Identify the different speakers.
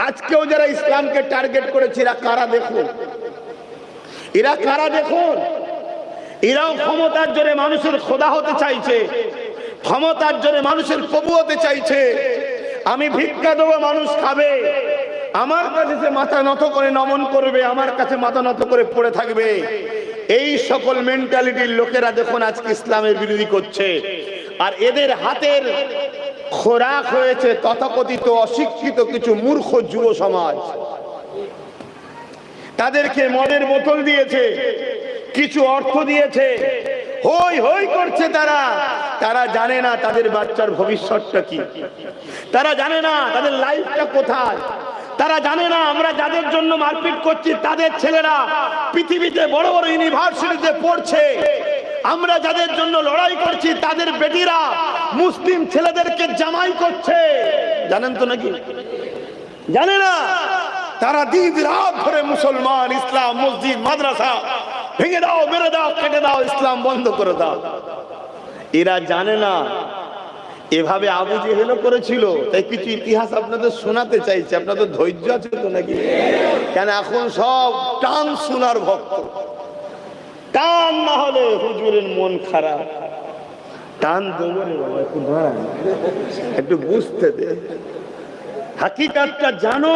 Speaker 1: আজকেও যারা ইসলামকে টার্গেট করেছে এরা কারা দেখুন, এরা কারা দেখুন। এরাও ক্ষমতার জোরে মানুষের খোদা হতে চাইছে, ক্ষমতার জোরে মানুষের প্রভু হতে চাইছে। আমি ভিক্ষা দেবো, মানুষ খাবে, আমার কাছে সে মাথা নত করে নমন করবে, আমার কাছে মাথা নত করে পড়ে থাকবে। এই সকল মেন্টালিটির লোকেরা দেখুন আজকে ইসলামের বিরোধী করছে। আর এদের হাতের খোরাক হয়েছে তথাকথিত অশিক্ষিত কিছু মূর্খ যুব সমাজ। তাদেরকে মদের বোতল দিয়েছে, কিছু অর্থ দিয়েছে, হই হই করছে তারা। তারা জানে না তাদের বাচ্চার ভবিষ্যৎটা কি, তারা জানে না তাদের লাইফটা কোথায়, তারা জানে না আমরা যাদের জন্য মারপিট করছি তাদের ছেলেরা পৃথিবীতে বড় বড় ইউনিভার্সিটিতে পড়ছে। আমরা যাদের জন্য লড়াই করছি তাদের বেটিরা মুসলিম ছেলেদেরকে জামাই করছে। জানেন তো নাকি? জানে না। তারা দিন রাত ধরে মুসলমান, ইসলাম, মসজিদ, মাদ্রাসা ভেঙে দাও, মেরে দাও, কেটে দাও, ইসলাম বন্ধ করে দাও। এরা জানে না এভাবে আবু জেহেলও করেছিল। তাই কিছু ইতিহাস আপনাদের শোনাতে চাইছে। আপনাদের ধৈর্য আছে তো নাকি? কেন এখন সব টান শোনার ভক্ত, টান না হলে হুজুরের মন খারাপ। টান দৌড়ে বাবা, একটু বুঝতে দে, হাকিকাতটা জানো।